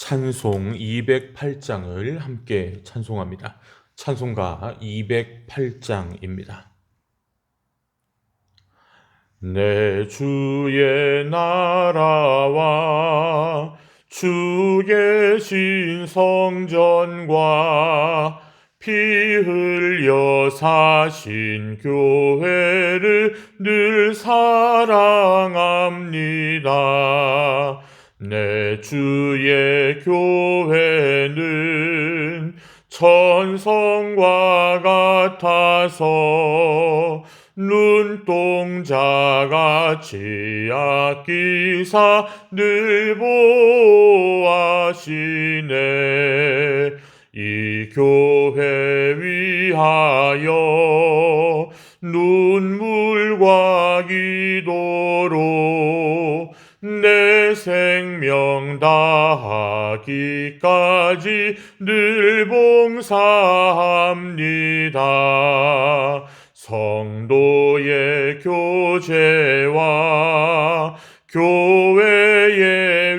찬송 208장을 함께 찬송합니다. 찬송가 208장입니다. 내 주의 나라와 주 계신 성전과 피 흘려 사신 교회를 늘 사랑합니다. 내 주의 교회는 천성과 같아서 눈동자같이 아끼사 늘 보호하시네. 이 교회 위하여 눈물과 기도로 내 생명 다하기까지 늘 봉사합니다. 성도의 교제와 교회의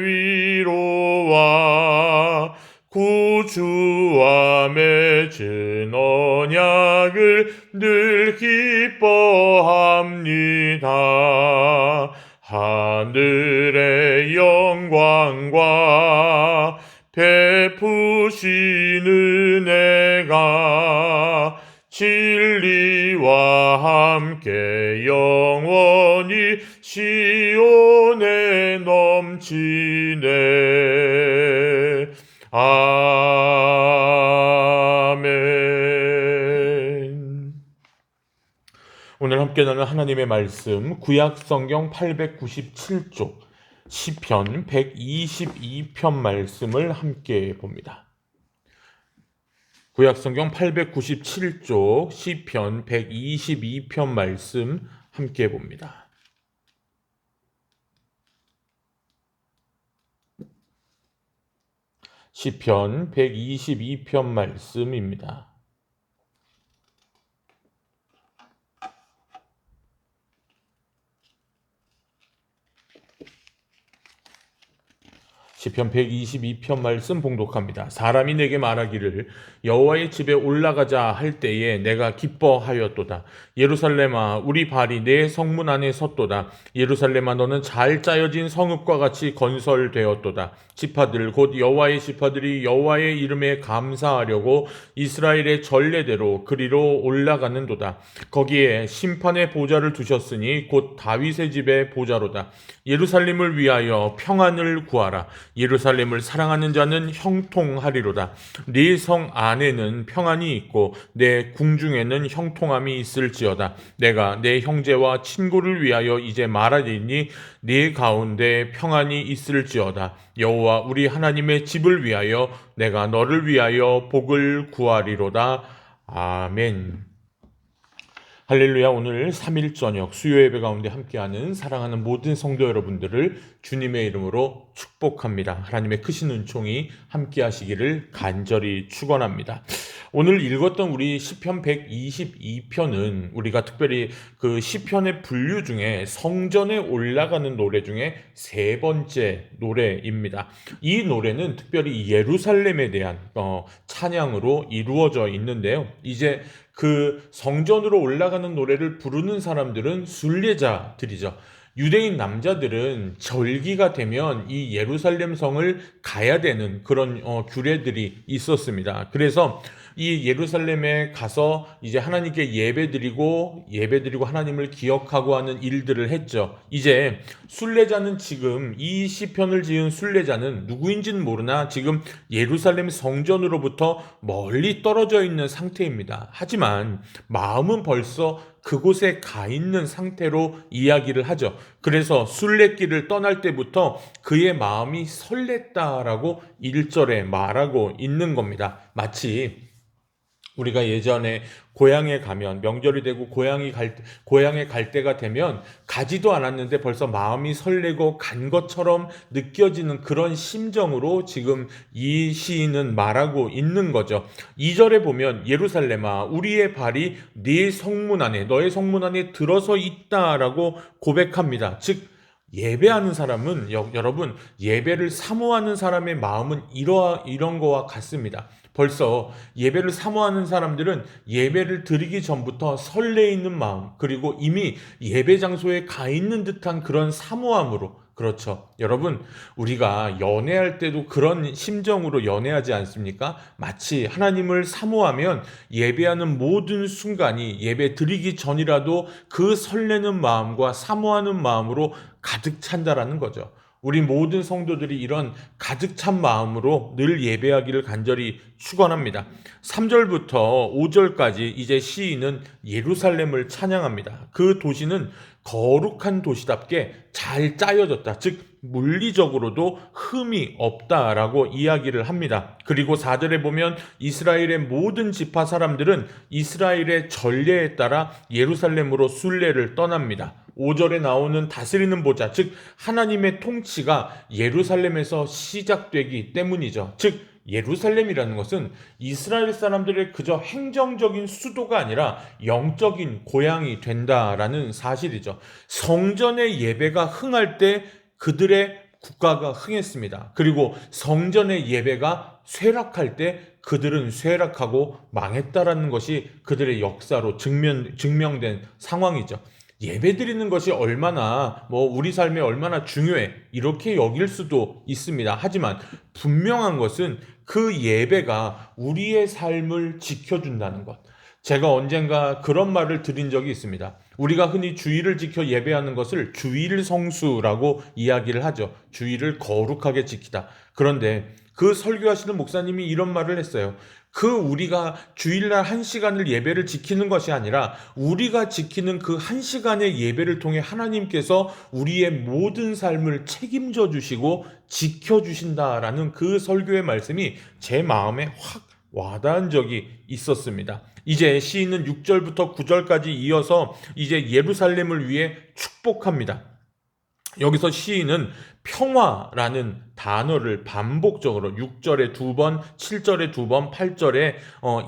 위로와 구주와 맺은 언약을 늘 기뻐합니다. 하늘의 영광과 베푸신 은혜가 진리와 함께 영원히 시온에 넘치네. 아멘. 오늘 함께 나눌 하나님의 말씀, 구약 성경 897쪽 시편 122편 말씀을 함께 봅니다. 구약 성경 897쪽 시편 122편 말씀 함께 봅니다. 시편 122편 말씀입니다. 시편 122편 말씀 봉독합니다. 사람이 내게 말하기를 여호와의 집에 올라가자 할 때에 내가 기뻐하였도다. 예루살렘아 우리 발이 내 성문 안에 섰도다. 예루살렘아 너는 잘 짜여진 성읍과 같이 건설되었도다. 지파들 곧 여호와의 지파들이 여호와의 이름에 감사하려고 이스라엘의 전례대로 그리로 올라가는도다. 거기에 심판의 보좌를 두셨으니 곧 다윗의 집의 보좌로다. 예루살렘을 위하여 평안을 구하라. 예루살렘을 사랑하는 자는 형통하리로다. 네 성 안에는 평안이 있고 내 궁중에는 형통함이 있을지어다. 내가 내 형제와 친구를 위하여 이제 말하리니 네 가운데 평안이 있을지어다. 여호와 우리 하나님의 집을 위하여 내가 너를 위하여 복을 구하리로다. 아멘. 할렐루야. 오늘 3일 저녁 수요 예배 가운데 함께하는 사랑하는 모든 성도 여러분들을 주님의 이름으로 축복합니다. 하나님의 크신 은총이 함께하시기를 간절히 축원합니다. 오늘 읽었던 우리 시편 122편은 우리가 특별히 그 시편의 분류 중에 성전에 올라가는 노래 중에 세 번째 노래입니다. 이 노래는 특별히 예루살렘에 대한 찬양으로 이루어져 있는데요. 이제 그 성전으로 올라가는 노래를 부르는 사람들은 순례자들이죠. 유대인 남자들은 절기가 되면 이 예루살렘 성을 가야 되는 그런 규례들이 있었습니다. 그래서 이 예루살렘에 가서 이제 하나님께 예배드리고 하나님을 기억하고 하는 일들을 했죠. 이제 순례자는 지금 이 시편을 지은 순례자는 누구인지는 모르나 지금 예루살렘 성전으로부터 멀리 떨어져 있는 상태입니다. 하지만 마음은 벌써 그곳에 가 있는 상태로 이야기를 하죠. 그래서 순례길을 떠날 때부터 그의 마음이 설렜다라고 1절에 말하고 있는 겁니다. 마치 우리가 예전에 고향에 가면 명절이 되고 고향에 갈 때가 되면 가지도 않았는데 벌써 마음이 설레고 간 것처럼 느껴지는 그런 심정으로 지금 이 시인은 말하고 있는 거죠. 2절에 보면 예루살렘아 우리의 발이 네 성문 안에 너의 성문 안에 들어서 있다라고 고백합니다. 즉 예배하는 사람은 여러분 예배를 사모하는 사람의 마음은 이런 거와 같습니다. 벌써 예배를 사모하는 사람들은 예배를 드리기 전부터 설레이는 마음, 그리고 이미 예배 장소에 가 있는 듯한 그런 사모함으로, 그렇죠. 여러분, 우리가 연애할 때도 그런 심정으로 연애하지 않습니까? 마치 하나님을 사모하면 예배하는 모든 순간이 예배 드리기 전이라도 그 설레는 마음과 사모하는 마음으로 가득 찬다라는 거죠. 우리 모든 성도들이 이런 가득 찬 마음으로 늘 예배하기를 간절히 축원합니다. 3절부터 5절까지 이제 시인은 예루살렘을 찬양합니다. 그 도시는 거룩한 도시답게 잘 짜여졌다. 즉 물리적으로도 흠이 없다라고 이야기를 합니다. 그리고 4절에 보면 이스라엘의 모든 지파 사람들은 이스라엘의 전례에 따라 예루살렘으로 순례를 떠납니다. 5절에 나오는 다스리는 보좌, 즉 하나님의 통치가 예루살렘에서 시작되기 때문이죠. 즉 예루살렘이라는 것은 이스라엘 사람들의 그저 행정적인 수도가 아니라 영적인 고향이 된다라는 사실이죠. 성전의 예배가 흥할 때 그들의 국가가 흥했습니다. 그리고 성전의 예배가 쇠락할 때 그들은 쇠락하고 망했다라는 것이 그들의 역사로 증명된 상황이죠. 예배드리는 것이 얼마나 우리 삶에 얼마나 중요해 이렇게 여길 수도 있습니다. 하지만 분명한 것은 그 예배가 우리의 삶을 지켜준다는 것. 제가 언젠가 그런 말을 드린 적이 있습니다. 우리가 흔히 주일을 지켜 예배하는 것을 주일 성수라고 이야기를 하죠. 주일을 거룩하게 지키다. 그런데 그 설교하시는 목사님이 이런 말을 했어요. 우리가 주일날 1시간을 예배를 지키는 것이 아니라 우리가 지키는 그 1시간의 예배를 통해 하나님께서 우리의 모든 삶을 책임져 주시고 지켜주신다라는 그 설교의 말씀이 제 마음에 확 와닿은 적이 있었습니다. 이제 시인은 6절부터 9절까지 이어서 이제 예루살렘을 위해 축복합니다. 여기서 시인은 평화라는 단어를 반복적으로 6절에 2번, 7절에 2번, 8절에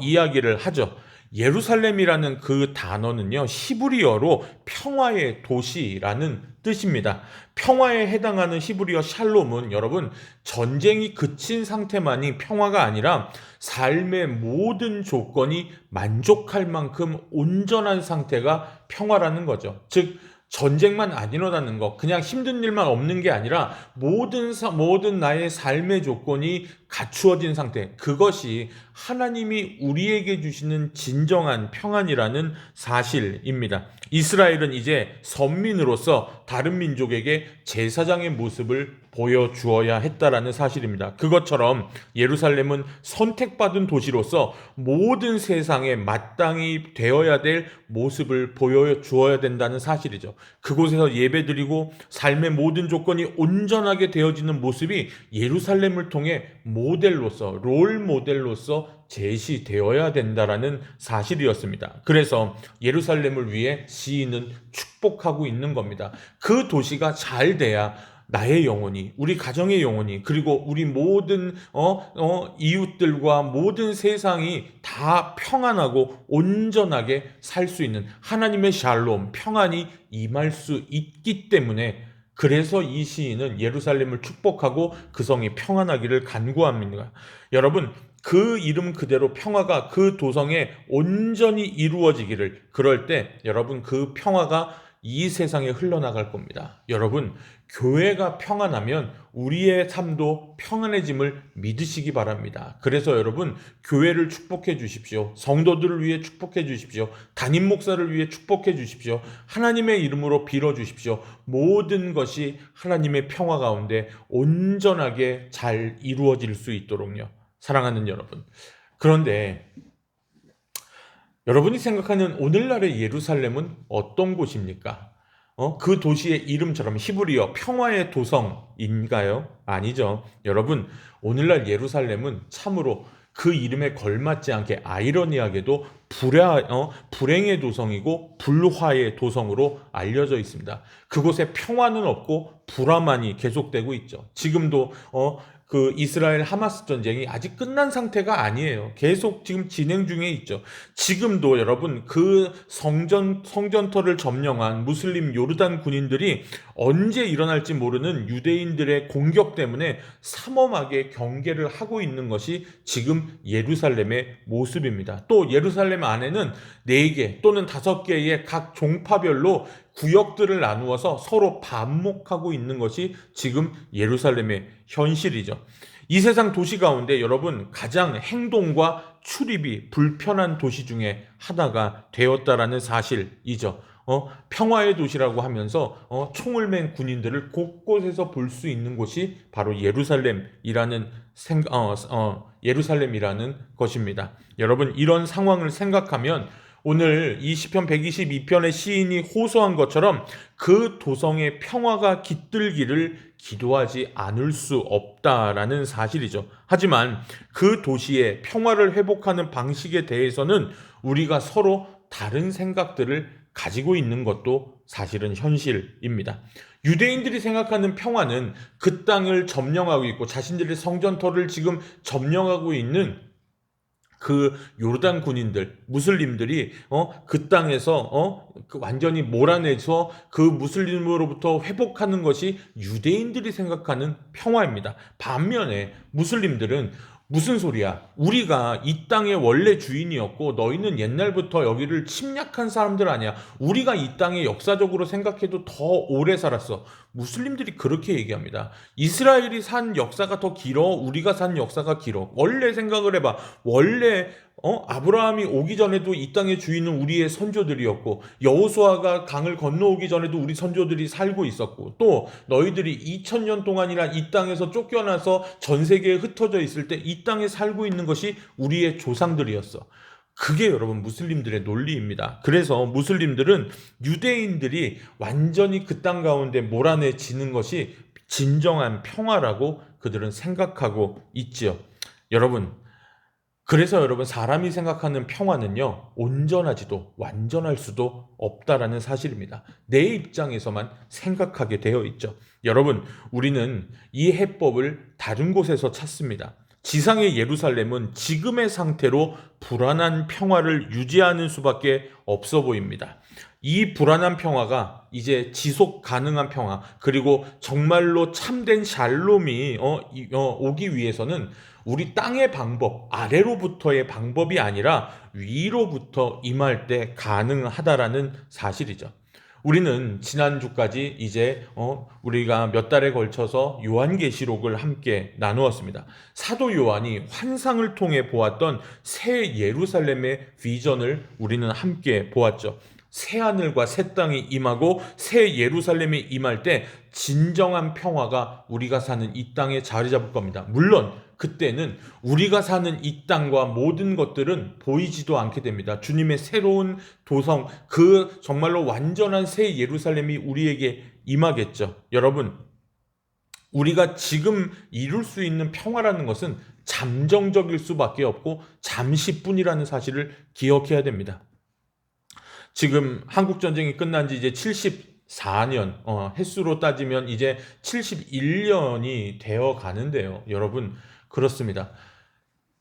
이야기를 하죠. 예루살렘이라는 그 단어는요, 히브리어로 평화의 도시라는 뜻입니다. 평화에 해당하는 히브리어 샬롬은 여러분 전쟁이 그친 상태만이 평화가 아니라 삶의 모든 조건이 만족할 만큼 온전한 상태가 평화라는 거죠. 즉 전쟁만 안 일어나는 것, 그냥 힘든 일만 없는 게 아니라 모든 나의 삶의 조건이 갖추어진 상태, 그것이 하나님이 우리에게 주시는 진정한 평안이라는 사실입니다. 이스라엘은 이제 선민으로서 다른 민족에게 제사장의 모습을 보여주어야 했다라는 사실입니다. 그것처럼 예루살렘은 선택받은 도시로서 모든 세상에 마땅히 되어야 될 모습을 보여주어야 된다는 사실이죠. 그곳에서 예배드리고 삶의 모든 조건이 온전하게 되어지는 모습이 예루살렘을 통해 모델로서, 롤 모델로서 제시되어야 된다라는 사실이었습니다. 그래서 예루살렘을 위해 시인은 축복하고 있는 겁니다. 그 도시가 잘 돼야 나의 영혼이, 우리 가정의 영혼이, 그리고 우리 모든 이웃들과 모든 세상이 다 평안하고 온전하게 살 수 있는 하나님의 샬롬, 평안이 임할 수 있기 때문에, 그래서 이 시인은 예루살렘을 축복하고 그 성이 평안하기를 간구합니다. 여러분, 그 이름 그대로 평화가 그 도성에 온전히 이루어지기를, 그럴 때 여러분 그 평화가 이 세상에 흘러나갈 겁니다. 여러분, 교회가 평안하면 우리의 삶도 평안해짐을 믿으시기 바랍니다. 그래서 여러분, 교회를 축복해 주십시오. 성도들을 위해 축복해 주십시오. 담임 목사를 위해 축복해 주십시오. 하나님의 이름으로 빌어 주십시오. 모든 것이 하나님의 평화 가운데 온전하게 잘 이루어질 수 있도록요. 사랑하는 여러분. 그런데 여러분이 생각하는 오늘날의 예루살렘은 어떤 곳입니까? 그 도시의 이름처럼 히브리어 평화의 도성인가요? 아니죠. 여러분, 오늘날 예루살렘은 참으로 그 이름에 걸맞지 않게 아이러니하게도 불행의 도성이고 불화의 도성으로 알려져 있습니다. 그곳에 평화는 없고 불화만이 계속되고 있죠. 지금도 그 이스라엘 하마스 전쟁이 아직 끝난 상태가 아니에요. 계속 지금 진행 중에 있죠. 지금도 여러분 그 성전터를 점령한 무슬림 요르단 군인들이 언제 일어날지 모르는 유대인들의 공격 때문에 삼엄하게 경계를 하고 있는 것이 지금 예루살렘의 모습입니다. 또 예루살렘 안에는 4개 또는 5개의 각 종파별로 구역들을 나누어서 서로 반목하고 있는 것이 지금 예루살렘의 현실이죠. 이 세상 도시 가운데 여러분 가장 행동과 출입이 불편한 도시 중에 하나가 되었다라는 사실이죠. 평화의 도시라고 하면서 총을 맨 군인들을 곳곳에서 볼 수 있는 곳이 바로 예루살렘이라는 것입니다. 여러분 이런 상황을 생각하면 오늘 이 시편 122편의 시인이 호소한 것처럼 그 도성의 평화가 깃들기를 기도하지 않을 수 없다라는 사실이죠. 하지만 그 도시의 평화를 회복하는 방식에 대해서는 우리가 서로 다른 생각들을 가지고 있는 것도 사실은 현실입니다. 유대인들이 생각하는 평화는 그 땅을 점령하고 있고 자신들의 성전터를 지금 점령하고 있는 그 요르단 군인들, 무슬림들이 그 땅에서 완전히 몰아내서 그 무슬림으로부터 회복하는 것이 유대인들이 생각하는 평화입니다. 반면에 무슬림들은 무슨 소리야? 우리가 이 땅의 원래 주인이었고 너희는 옛날부터 여기를 침략한 사람들 아니야. 우리가 이 땅에 역사적으로 생각해도 더 오래 살았어. 무슬림들이 그렇게 얘기합니다. 이스라엘이 산 역사가 더 길어? 우리가 산 역사가 길어? 원래 생각을 해봐. 원래 아브라함이 오기 전에도 이 땅의 주인은 우리의 선조들이었고 여호수아가 강을 건너오기 전에도 우리 선조들이 살고 있었고 또 너희들이 2000년 동안이나 이 땅에서 쫓겨나서 전 세계에 흩어져 있을 때 이 땅에 살고 있는 것이 우리의 조상들이었어. 그게 여러분 무슬림들의 논리입니다. 그래서 무슬림들은 유대인들이 완전히 그 땅 가운데 몰아내지는 것이 진정한 평화라고 그들은 생각하고 있지요. 그래서 여러분 사람이 생각하는 평화는요 온전하지도 완전할 수도 없다라는 사실입니다. 내 입장에서만 생각하게 되어 있죠. 여러분 우리는 이 해법을 다른 곳에서 찾습니다. 지상의 예루살렘은 지금의 상태로 불안한 평화를 유지하는 수밖에 없어 보입니다. 이 불안한 평화가 이제 지속 가능한 평화 그리고 정말로 참된 샬롬이 오기 위해서는 우리 땅의 방법, 아래로부터의 방법이 아니라 위로부터 임할 때 가능하다라는 사실이죠. 우리는 지난주까지 이제 우리가 몇 달에 걸쳐서 요한계시록을 함께 나누었습니다. 사도 요한이 환상을 통해 보았던 새 예루살렘의 비전을 우리는 함께 보았죠. 새 하늘과 새 땅이 임하고 새 예루살렘이 임할 때 진정한 평화가 우리가 사는 이 땅에 자리 잡을 겁니다. 물론 그때는 우리가 사는 이 땅과 모든 것들은 보이지도 않게 됩니다. 주님의 새로운 도성, 그 정말로 완전한 새 예루살렘이 우리에게 임하겠죠. 여러분, 우리가 지금 이룰 수 있는 평화라는 것은 잠정적일 수밖에 없고 잠시뿐이라는 사실을 기억해야 됩니다. 지금 한국전쟁이 끝난 지 이제 74년, 횟수로 따지면 이제 71년이 되어 가는데요. 여러분, 그렇습니다.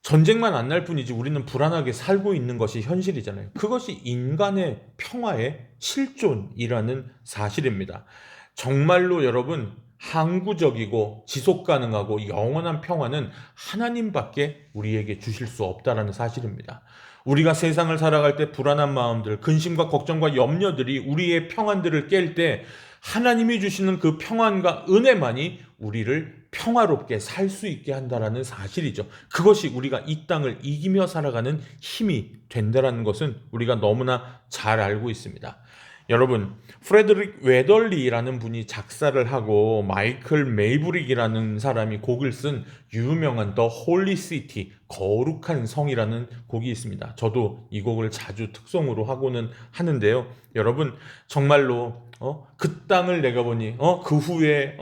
전쟁만 안 날 뿐이지 우리는 불안하게 살고 있는 것이 현실이잖아요. 그것이 인간의 평화의 실존이라는 사실입니다. 정말로 여러분 항구적이고 지속 가능하고 영원한 평화는 하나님밖에 우리에게 주실 수 없다라는 사실입니다. 우리가 세상을 살아갈 때 불안한 마음들, 근심과 걱정과 염려들이 우리의 평안들을 깰 때 하나님이 주시는 그 평안과 은혜만이 우리를 평화롭게 살 수 있게 한다라는 사실이죠. 그것이 우리가 이 땅을 이기며 살아가는 힘이 된다라는 것은 우리가 너무나 잘 알고 있습니다. 여러분, 프레드릭 웨덜리라는 분이 작사를 하고 마이클 메이브릭이라는 사람이 곡을 쓴 유명한 The Holy City, 거룩한 성이라는 곡이 있습니다. 저도 이 곡을 자주 특송으로 하고는 하는데요. 여러분, 정말로 그 땅을 내가 보니 그 후에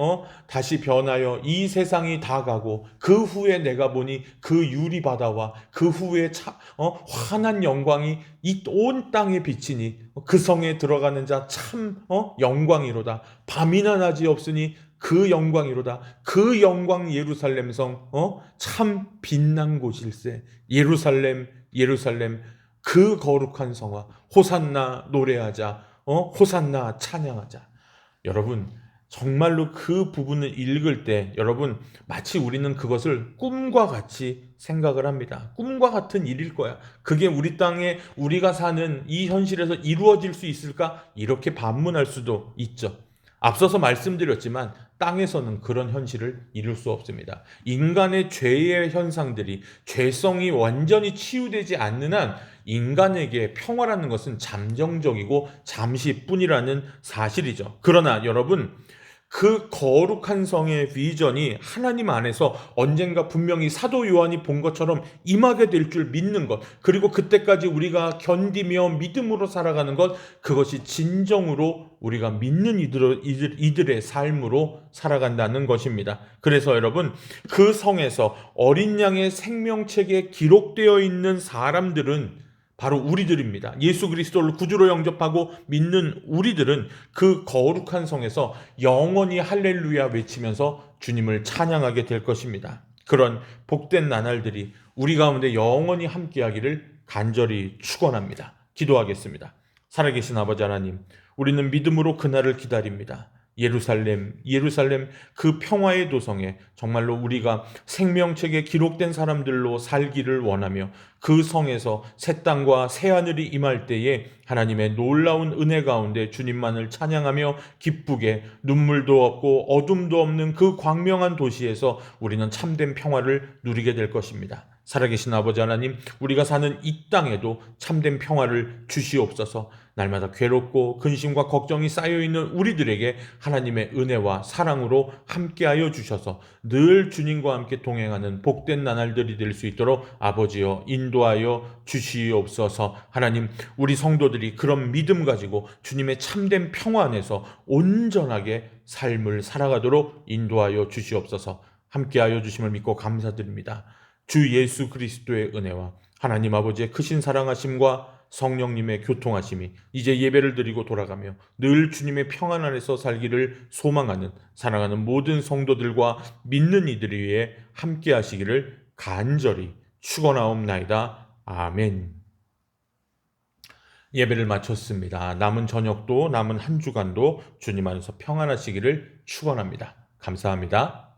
다시 변하여 이 세상이 다 가고 그 후에 내가 보니 그 유리 바다와 그 후에 환한 영광이 이 온 땅에 비치니 그 성에 들어가는 자 참 영광이로다. 밤이나 낮이 없으니 그 영광이로다. 그 영광 예루살렘 성, 참 빛난 곳일세. 예루살렘, 예루살렘, 그 거룩한 성아, 호산나 노래하자, 호산나 찬양하자. 여러분, 정말로 그 부분을 읽을 때 여러분 마치 우리는 그것을 꿈과 같이 생각을 합니다. 꿈과 같은 일일 거야. 그게 우리 땅에 우리가 사는 이 현실에서 이루어질 수 있을까? 이렇게 반문할 수도 있죠. 앞서서 말씀드렸지만 땅에서는 그런 현실을 이룰 수 없습니다. 인간의 죄의 현상들이 죄성이 완전히 치유되지 않는 한 인간에게 평화라는 것은 잠정적이고 잠시뿐이라는 사실이죠. 그러나 여러분, 그 거룩한 성의 비전이 하나님 안에서 언젠가 분명히 사도 요한이 본 것처럼 임하게 될 줄 믿는 것, 그리고 그때까지 우리가 견디며 믿음으로 살아가는 것, 그것이 진정으로 우리가 믿는 이들의 삶으로 살아간다는 것입니다. 그래서 여러분, 그 성에서 어린 양의 생명책에 기록되어 있는 사람들은 바로 우리들입니다. 예수 그리스도를 구주로 영접하고 믿는 우리들은 그 거룩한 성에서 영원히 할렐루야 외치면서 주님을 찬양하게 될 것입니다. 그런 복된 나날들이 우리 가운데 영원히 함께하기를 간절히 축원합니다. 기도하겠습니다. 살아계신 아버지 하나님, 우리는 믿음으로 그날을 기다립니다. 예루살렘, 예루살렘, 그 평화의 도성에 정말로 우리가 생명책에 기록된 사람들로 살기를 원하며 그 성에서 새 땅과 새 하늘이 임할 때에 하나님의 놀라운 은혜 가운데 주님만을 찬양하며 기쁘게 눈물도 없고 어둠도 없는 그 광명한 도시에서 우리는 참된 평화를 누리게 될 것입니다. 살아계신 아버지 하나님, 우리가 사는 이 땅에도 참된 평화를 주시옵소서. 날마다 괴롭고 근심과 걱정이 쌓여있는 우리들에게 하나님의 은혜와 사랑으로 함께하여 주셔서 늘 주님과 함께 동행하는 복된 나날들이 될 수 있도록 아버지여 인도하여 주시옵소서. 하나님, 우리 성도들이 그런 믿음 가지고 주님의 참된 평화 안에서 온전하게 삶을 살아가도록 인도하여 주시옵소서. 함께하여 주심을 믿고 감사드립니다. 주 예수 그리스도의 은혜와 하나님 아버지의 크신 사랑하심과 성령님의 교통하심이 이제 예배를 드리고 돌아가며 늘 주님의 평안 안에서 살기를 소망하는 사랑하는 모든 성도들과 믿는 이들 위해 함께 하시기를 간절히 축원하옵나이다. 아멘. 예배를 마쳤습니다. 남은 저녁도 남은 한 주간도 주님 안에서 평안하시기를 축원합니다. 감사합니다.